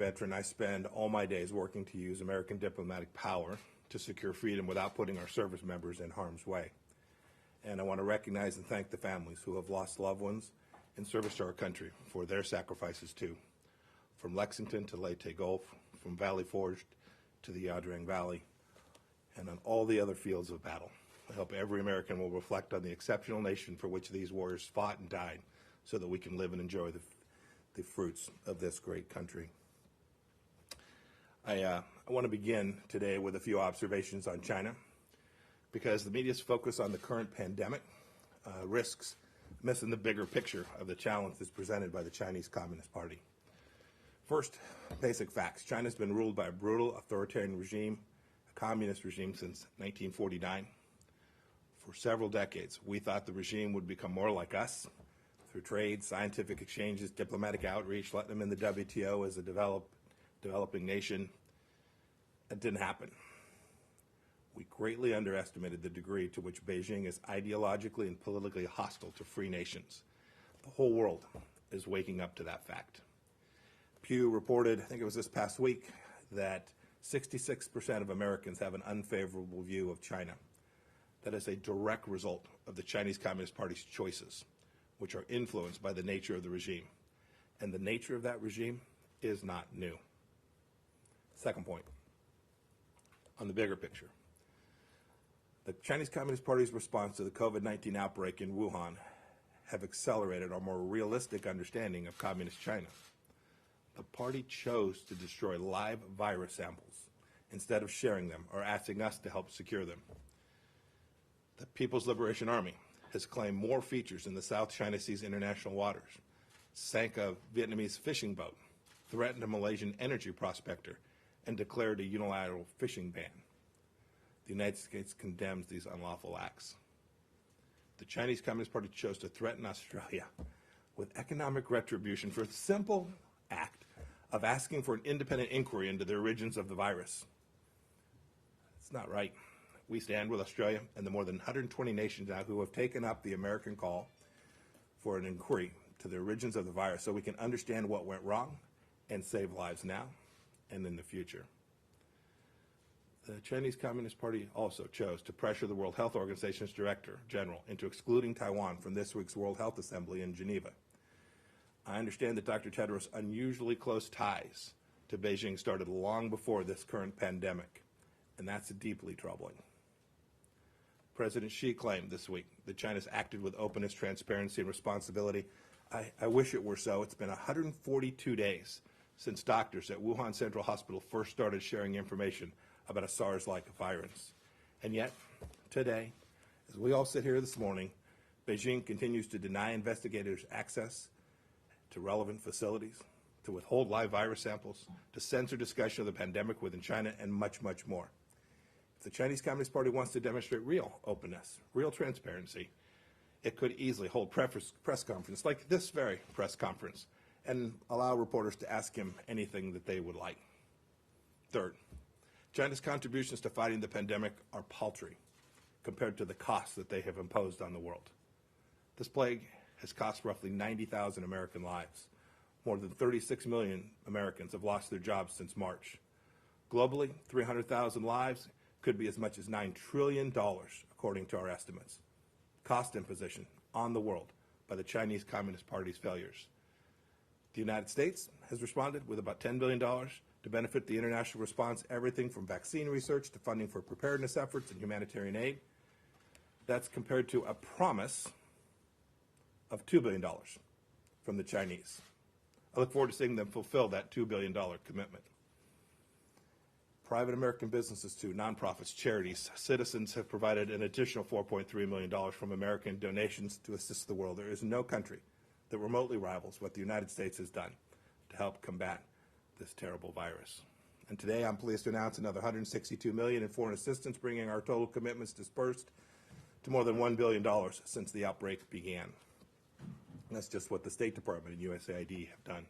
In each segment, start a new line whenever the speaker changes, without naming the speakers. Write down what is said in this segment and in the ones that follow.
veteran, I spend all my days working to use American diplomatic power to secure freedom without putting our service members in harm's way. And I want to recognize and thank the families who have lost loved ones in service to our country for their sacrifices too. From Lexington to Leyte Gulf, from Valley Forge to the Yadrang Valley, and on all the other fields of battle. I hope every American will reflect on the exceptional nation for which these warriors fought and died so that we can live and enjoy the fruits of this great country. I want to begin today with a few observations on China, because the media's focus on the current pandemic risks missing the bigger picture of the challenge that's presented by the Chinese Communist Party. First, basic facts. China's been ruled by a brutal authoritarian regime, a communist regime, since 1949. For several decades, we thought the regime would become more like us through trade, scientific exchanges, diplomatic outreach, letting them in the WTO as a developing nation. It didn't happen. We greatly underestimated the degree to which Beijing is ideologically and politically hostile to free nations. The whole world is waking up to that fact. Pew reported, I think it was this past week, that 66% of Americans have an unfavorable view of China. That is a direct result of the Chinese Communist Party's choices, which are influenced by the nature of the regime. And the nature of that regime is not new. Second point, on the bigger picture. The Chinese Communist Party's response to the COVID-19 outbreak in Wuhan have accelerated our more realistic understanding of Communist China. The party chose to destroy live virus samples instead of sharing them or asking us to help secure them. The People's Liberation Army has claimed more features in the South China Sea's international waters, sank a Vietnamese fishing boat, threatened a Malaysian energy prospector, and declared a unilateral fishing ban. The United States condemns these unlawful acts. The Chinese Communist Party chose to threaten Australia with economic retribution for the simple act of asking for an independent inquiry into the origins of the virus. It's not right. We stand with Australia and the more than 120 nations now who have taken up the American call for an inquiry to the origins of the virus so we can understand what went wrong and save lives now and in the future. The Chinese Communist Party also chose to pressure the World Health Organization's Director General into excluding Taiwan from this week's World Health Assembly in Geneva. I understand that Dr. Tedros' unusually close ties to Beijing started long before this current pandemic, and that's deeply troubling. President Xi claimed this week that China's acted with openness, transparency, and responsibility. I wish it were so. It's been 142 days since doctors at Wuhan Central Hospital first started sharing information about a SARS-like virus. And yet, today, as we all sit here this morning, Beijing continues to deny investigators access to relevant facilities, to withhold live virus samples, to censor discussion of the pandemic within China, and much, much more. If the Chinese Communist Party wants to demonstrate real openness, real transparency, it could easily hold press conference like this very press conference and allow reporters to ask him anything that they would like. Third, China's contributions to fighting the pandemic are paltry compared to the costs that they have imposed on the world. This plague has cost roughly 90,000 American lives. More than 36 million Americans have lost their jobs since March. Globally, 300,000 lives could be as much as $9 trillion, according to our estimates. Cost imposition on the world by the Chinese Communist Party's failures. The United States has responded with about $10 billion to benefit the international response, everything from vaccine research to funding for preparedness efforts and humanitarian aid. That's compared to a promise of $2 billion from the Chinese. I look forward to seeing them fulfill that $2 billion commitment. Private American businesses too, nonprofits, charities, citizens have provided an additional $4.3 million from American donations to assist the world. There is no country that remotely rivals what the United States has done to help combat this terrible virus. And today I'm pleased to announce another $162 million in foreign assistance, bringing our total commitments dispersed to more than $1 billion since the outbreak began. And that's just what the State Department and USAID have done.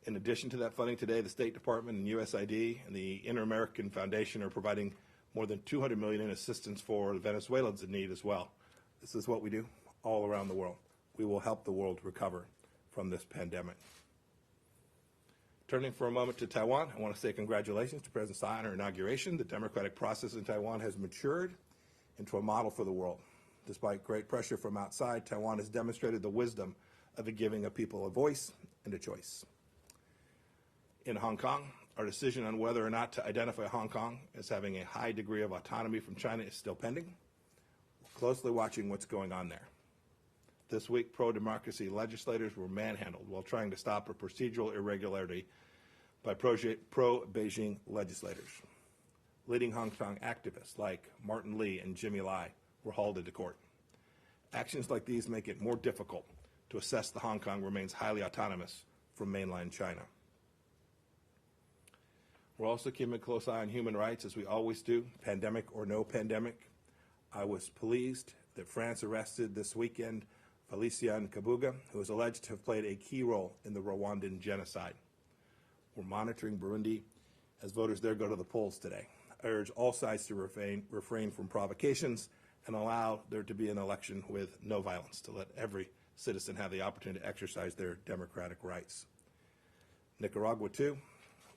In addition to that funding today, the State Department and USAID and the Inter-American Foundation are providing more than $200 million in assistance for the Venezuelans in need as well. This is what we do all around the world. We will help the world recover from this pandemic. Turning for a moment to Taiwan, I want to say congratulations to President Tsai on her inauguration. The democratic process in Taiwan has matured into a model for the world. Despite great pressure from outside, Taiwan has demonstrated the wisdom of giving a people a voice and a choice. In Hong Kong, our decision on whether or not to identify Hong Kong as having a high degree of autonomy from China is still pending. We're closely watching what's going on there. This week, pro-democracy legislators were manhandled while trying to stop a procedural irregularity by pro-Beijing legislators. Leading Hong Kong activists like Martin Lee and Jimmy Lai were hauled into court. Actions like these make it more difficult to assess that Hong Kong remains highly autonomous from mainland China. We're also keeping a close eye on human rights, as we always do, pandemic or no pandemic. I was pleased that France arrested this weekend Felicien Kabuga, who is alleged to have played a key role in the Rwandan genocide. We're monitoring Burundi as voters there go to the polls today. I urge all sides to refrain from provocations and allow there to be an election with no violence, to let every citizen have the opportunity to exercise their democratic rights. Nicaragua, too.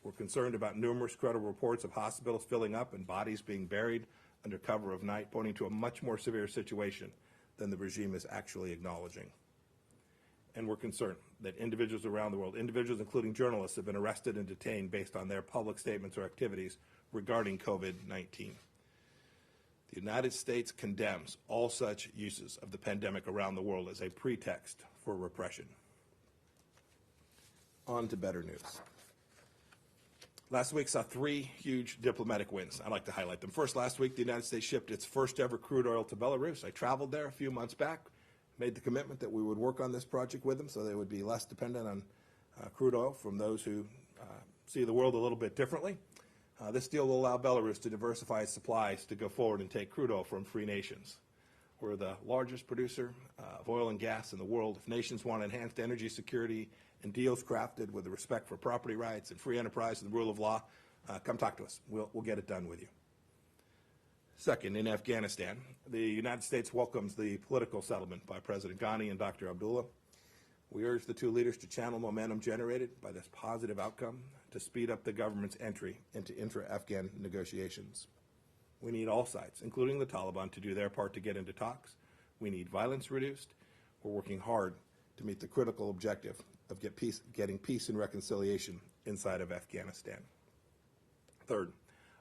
We're concerned about numerous credible reports of hospitals filling up and bodies being buried under cover of night, pointing to a much more severe situation than the regime is actually acknowledging. And we're concerned that individuals around the world, individuals including journalists, have been arrested and detained based on their public statements or activities regarding COVID-19. The United States condemns all such uses of the pandemic around the world as a pretext for repression. On to better news. Last week saw three huge diplomatic wins. I'd like to highlight them. First, last week, the United States shipped its first ever crude oil to Belarus. I traveled there a few months back, made the commitment that we would work on this project with them so they would be less dependent on crude oil from those who see the world a little bit differently. This deal will allow Belarus to diversify its supplies to go forward and take crude oil from free nations. We're the largest producer of oil and gas in the world. If nations want enhanced energy security and deals crafted with the respect for property rights and free enterprise and the rule of law, come talk to us. We'll get it done with you. Second, in Afghanistan, the United States welcomes the political settlement by President Ghani and Dr. Abdullah. We urge the two leaders to channel momentum generated by this positive outcome to speed up the government's entry into intra-Afghan negotiations. We need all sides, including the Taliban, to do their part to get into talks. We need violence reduced. We're working hard to meet the critical objective of getting peace and reconciliation inside of Afghanistan. Third,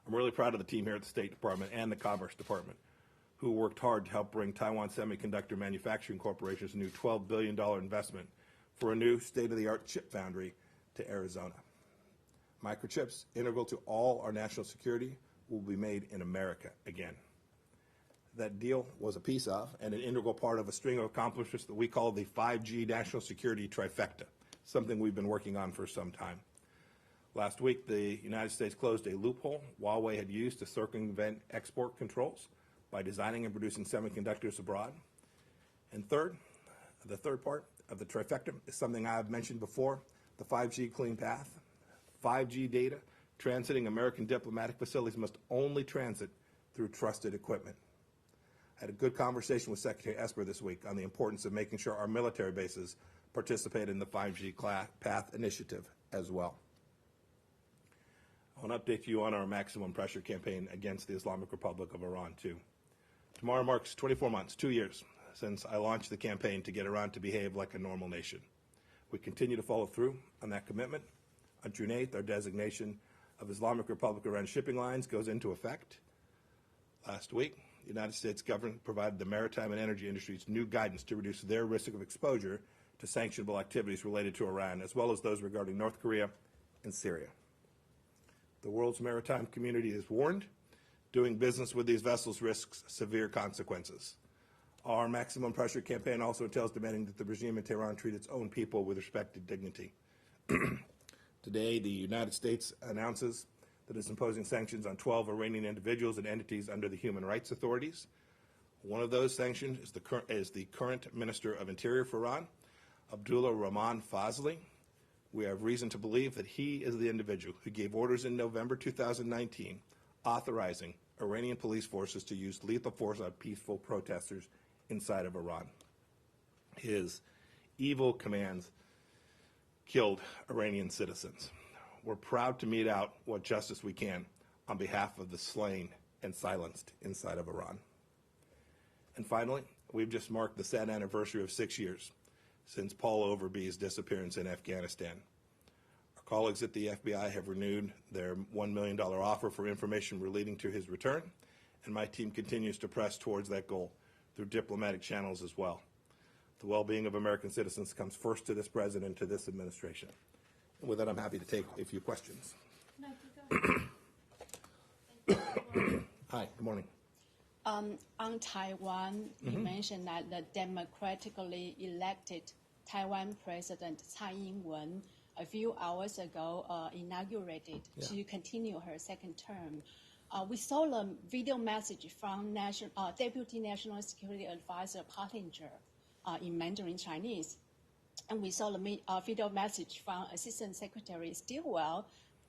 I'm really proud of the team here at the State Department and the Commerce Department, who worked hard to help bring Taiwan Semiconductor Manufacturing Corporation's new $12 billion investment for a new state-of-the-art chip foundry to Arizona. Microchips, integral to all our national security, will be made in America again. That deal was a piece of and an integral part of a string of accomplishments that we call the 5G national security trifecta, something we've been working on for some time. Last week, the United States closed a loophole Huawei had used to circumvent export controls by designing and producing semiconductors abroad. And third, the third part of the trifecta is something I've mentioned before, the 5G clean path. 5G data transiting American diplomatic facilities must only transit through trusted equipment. I had a good conversation with Secretary Esper this week on the importance of making sure our military bases participate in the 5G path initiative as well. I want to update you on our maximum pressure campaign against the Islamic Republic of Iran, too. Tomorrow marks 24 months, 2 years, since I launched the campaign to get Iran to behave like a normal nation. We continue to follow through on that commitment. On June 8th, our designation of Islamic Republic Iran shipping lines goes into effect. Last week, the United States government provided the maritime and energy industries new guidance to reduce their risk of exposure to sanctionable activities related to Iran, as well as those regarding North Korea and Syria. The world's maritime community is warned. Doing business with these vessels risks severe consequences. Our maximum pressure campaign also entails demanding that the regime in Tehran treat its own people with respect and dignity. Today, the United States announces that it's imposing sanctions on 12 Iranian individuals and entities under the human rights authorities. One of those sanctions is the current Minister of Interior for Iran, Abdullah Rahman Fazli. We have reason to believe that he is the individual who gave orders in November 2019 authorizing Iranian police forces to use lethal force on peaceful protesters inside of Iran. His evil commands killed Iranian citizens. we're proud to mete out what justice we can on behalf of the slain and silenced inside of Iran. And finally, we've just marked the sad anniversary of 6 years since Paul Overby's disappearance in Afghanistan. Our colleagues at the FBI have renewed their $1 million offer for information relating to his return, and my team continues to press towards that goal through diplomatic channels as well. The well-being of American citizens comes first to this president, to this administration. And with that, I'm happy to take a few questions. Hi, good morning.
On Taiwan, you mentioned that the democratically elected Taiwan President Tsai Ing-wen a few hours ago inaugurated to continue her second term. We saw a video message from Deputy National Security Advisor Pottinger in Mandarin Chinese. And we saw the video message from Assistant Secretary Stilwell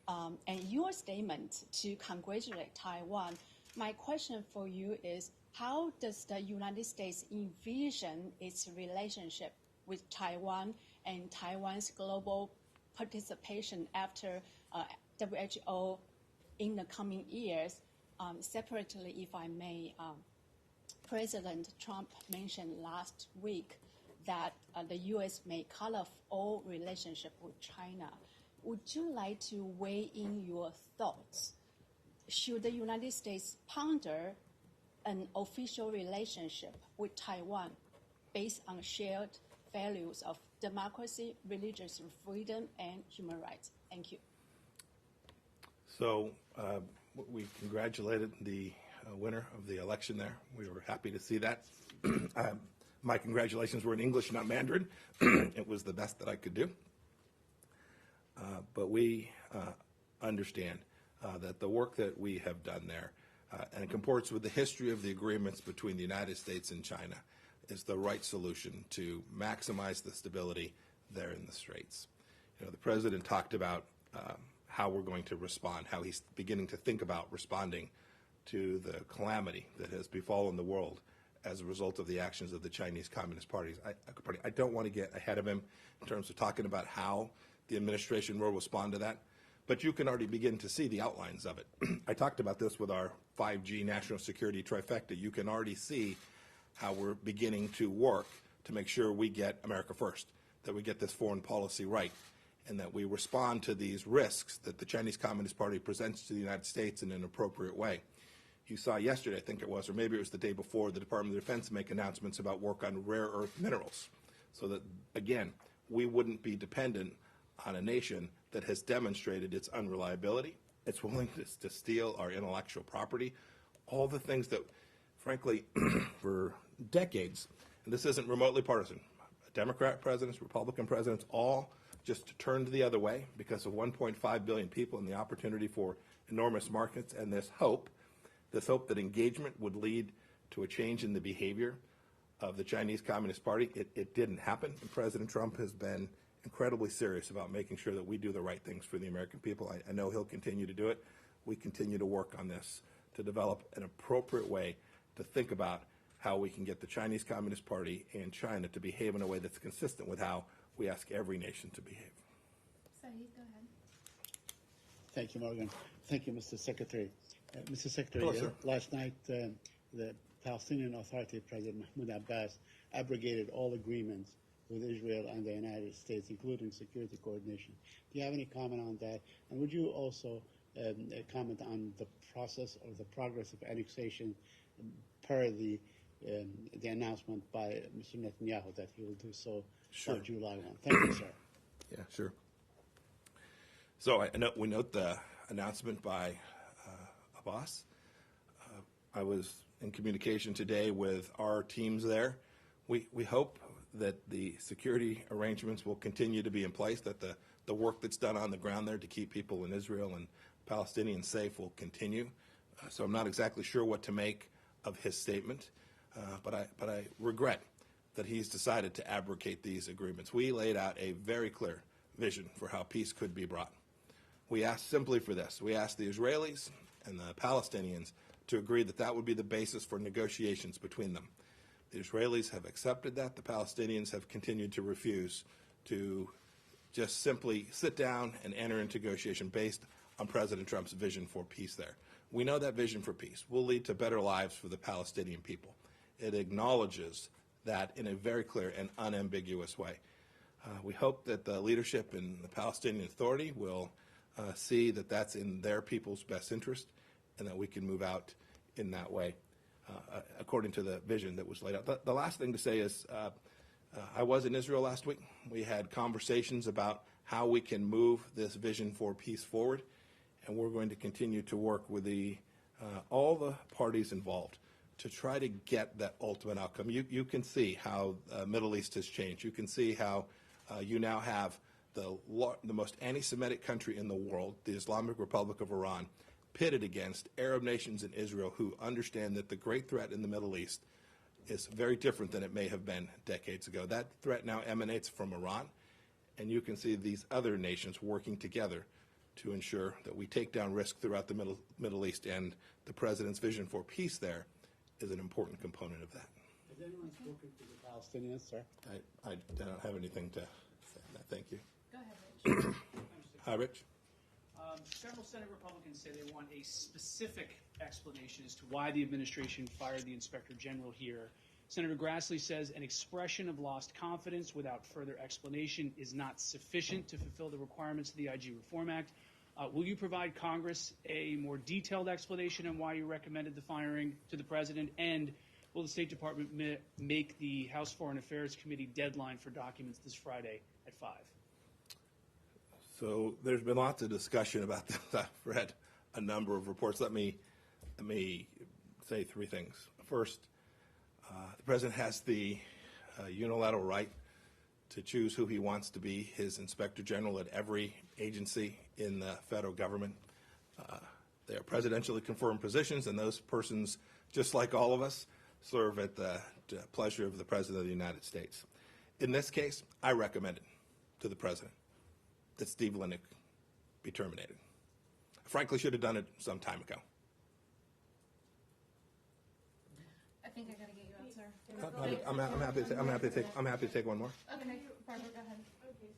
and your statement to congratulate Taiwan. My question for you is, how does the United States envision its relationship with Taiwan and Taiwan's global participation after WHO in the coming years? Separately, if I may, President Trump mentioned last week that the U.S. may cut off all relationship with China. Would you like to weigh in your thoughts? Should the United States ponder an official relationship with Taiwan based on shared values of democracy, religious freedom, and human rights? Thank you.
So we congratulated the winner of the election there. We were happy to see that. My congratulations were in English, not Mandarin. It was the best that I could do. But we understand that the work that we have done there, and it comports with the history of the agreements between the United States and China, is the right solution to maximize the stability there in the Straits. You know, the president talked about how we're going to respond, how he's beginning to think about responding to the calamity that has befallen the world as a result of the actions of the Chinese Communist Party. I don't want to get ahead of him in terms of talking about how the administration will respond to that, but you can already begin to see the outlines of it. I talked about this with our 5G national security trifecta. You can already see how we're beginning to work to make sure we get America first, that we get this foreign policy right, and that we respond to these risks that the Chinese Communist Party presents to the United States in an appropriate way. You saw yesterday, I think it was, or maybe it was the day before, the Department of Defense make announcements about work on rare earth minerals, so that, again, we wouldn't be dependent on a nation that has demonstrated its unreliability, its willingness to steal our intellectual property, all the things that, frankly, for decades, and this isn't remotely partisan, Democrat presidents, Republican presidents, all just turned the other way because of 1.5 billion people and the opportunity for enormous markets and this hope that engagement would lead to a change in the behavior of the Chinese Communist Party. It didn't happen, and President Trump has been incredibly serious about making sure that we do the right things for the American people. I know he'll continue to do it. We continue to work on this to develop an appropriate way to think about how we can get the Chinese Communist Party and China to behave in a way that's consistent with how we ask every nation to behave.
Saeed, go ahead.
Thank you, Morgan. Thank you, Mr. Secretary. Mr. Secretary,
Hello, sir.
Last night the Palestinian Authority President Mahmoud Abbas abrogated all agreements with Israel and the United States, including security coordination. Do you have any comment on that? And would you also comment on the process or the progress of annexation per the announcement by Mr. Netanyahu that he will do so
Sure.
on July 1? Thank you, sir.
Yeah, sure. So we note the announcement by Abbas. I was in communication today with our teams there. We hope that the security arrangements will continue to be in place, that the work that's done on the ground there to keep people in Israel and Palestinians safe will continue. So I'm not exactly sure what to make of his statement, but I regret that he's decided to abrogate these agreements. We laid out a very clear vision for how peace could be brought. We asked simply for this. We asked the Israelis and the Palestinians to agree that that would be the basis for negotiations between them. The Israelis have accepted that. The Palestinians have continued to refuse to just simply sit down and enter into negotiation based on President Trump's vision for peace there. We know that vision for peace will lead to better lives for the Palestinian people. It acknowledges that in a very clear and unambiguous way. We hope that the leadership in the Palestinian Authority will see that that's in their people's best interest and that we can move out in that way according to the vision that was laid out. The last thing to say is I was in Israel last week. We had conversations about how we can move this vision for peace forward, and we're going to continue to work with all the parties involved to try to get that ultimate outcome. You can see how Middle East has changed. You can see how you now have the most anti-Semitic country in the world, the Islamic Republic of Iran, pitted against Arab nations in Israel who understand that the great threat in the Middle East is very different than it may have been decades ago. That threat now emanates from Iran, and you can see these other nations working together to ensure that we take down risk throughout the Middle East, and the President's vision for peace there is an important component of that.
Has anyone spoken to the Palestinians, sir?
I don't have anything to say on that. Thank you.
Go ahead, Rich.
Hi, Rich.
Several Senate Republicans say they want a specific explanation as to why the administration fired the Inspector General here. Senator Grassley says an expression of lost confidence without further explanation is not sufficient to fulfill the requirements of the IG Reform Act. Will you provide Congress a more detailed explanation on why you recommended the firing to the President? And will the State Department make the House Foreign Affairs Committee deadline for documents this Friday at 5?
So there's been lots of discussion about this. I've read a number of reports. Let me say three things. First, the President has the unilateral right to choose who he wants to be his Inspector General at every agency in the federal government. They are presidentially confirmed positions, and those persons, just like all of us, serve at the pleasure of the President of the United States. In this case, I recommended to the President that Steve Linick be terminated. I frankly should have done it some time ago.
I think I got to get you out, sir.
I'm happy to take one more.
Okay, Barbara, go ahead.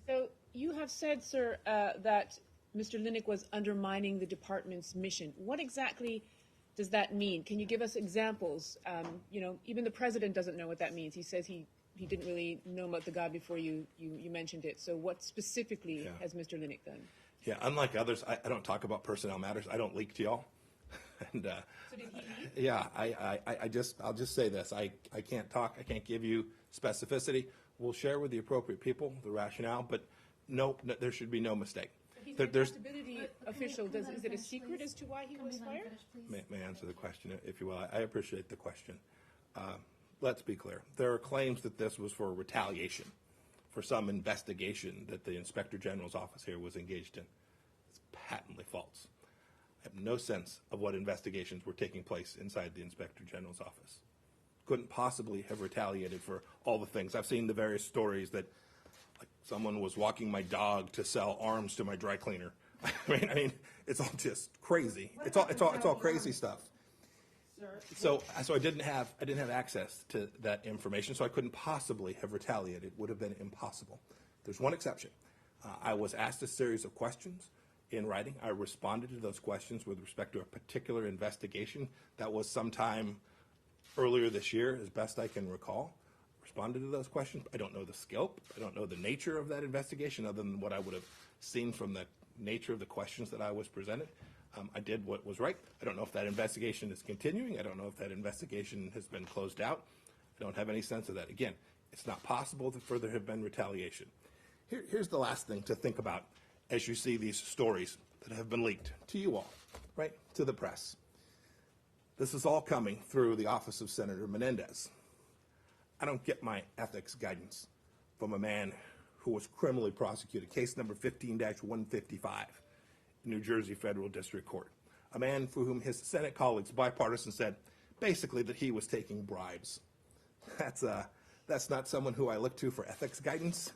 So you have said, sir, that Mr. Linick was undermining the department's mission. What exactly does that mean? Can you give us examples? Even the president doesn't know what that means. He says he didn't really know about the guy before you mentioned it. So what specifically has Mr. Linick done?
Yeah, unlike others, I don't talk about personnel matters. I don't leak to y'all. And
so did he leak?
yeah, I'll just say this. I can't talk. I can't give you specificity. We'll share with the appropriate people the rationale, but no, there should be no mistake.
He's an accountability official. Is it a secret as to why he was fired?
May I answer the question, if you will? I appreciate the question. Let's be clear. There are claims that this was for retaliation, for some investigation that the Inspector General's office here was engaged in. It's patently false. I have no sense of what investigations were taking place inside the Inspector General's office. Couldn't possibly have retaliated for all the things. I've seen the various stories that like someone was walking my dog to sell arms to my dry cleaner. I mean, it's all just crazy. It's all crazy stuff. So I didn't have access to that information, so I couldn't possibly have retaliated. It would have been impossible. There's one exception. I was asked a series of questions in writing. I responded to those questions with respect to a particular investigation that was sometime earlier this year, as best I can recall. Responded to those questions. I don't know the scope. I don't know the nature of that investigation other than what I would have seen from the nature of the questions that I was presented. I did what was right. I don't know if that investigation is continuing. I don't know if that investigation has been closed out. I don't have any sense of that. Again, it's not possible that further have been retaliation. Here's the last thing to think about as you see these stories that have been leaked to you all, right, to the press. This is all coming through the office of Senator Menendez. I don't get my ethics guidance from a man who was criminally prosecuted, case number 15-155. New Jersey Federal District Court, a man for whom his Senate colleagues, bipartisan, said basically that he was taking bribes. That's not someone who I look to for ethics guidance,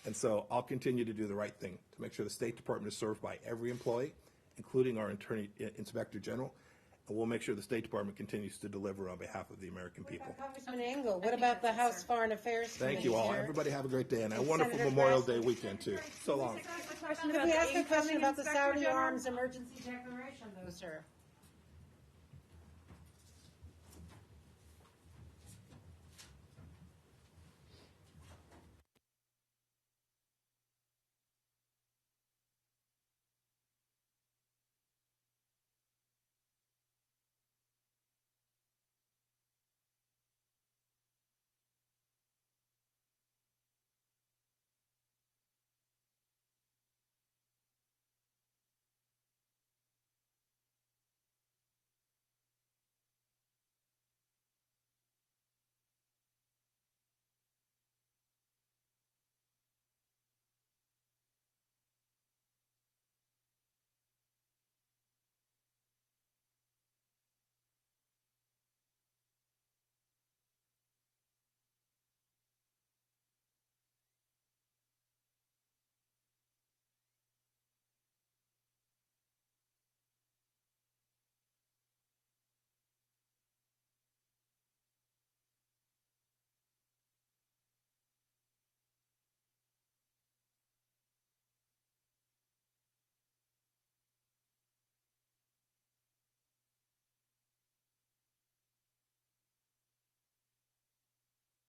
and so I'll continue to do the right thing to make sure the State Department is served by every employee, including our Inspector General, And we'll make sure the State Department continues to deliver on behalf of the American people.
Congressman Engel, what about the House Foreign Affairs Committee?
Thank you all.
Chair?
Everybody have a great day and a
And
wonderful
Senator
Memorial
Grassley.
Day weekend, too. So long.
Could we ask a question about the Saudi arms emergency declaration, though, sir?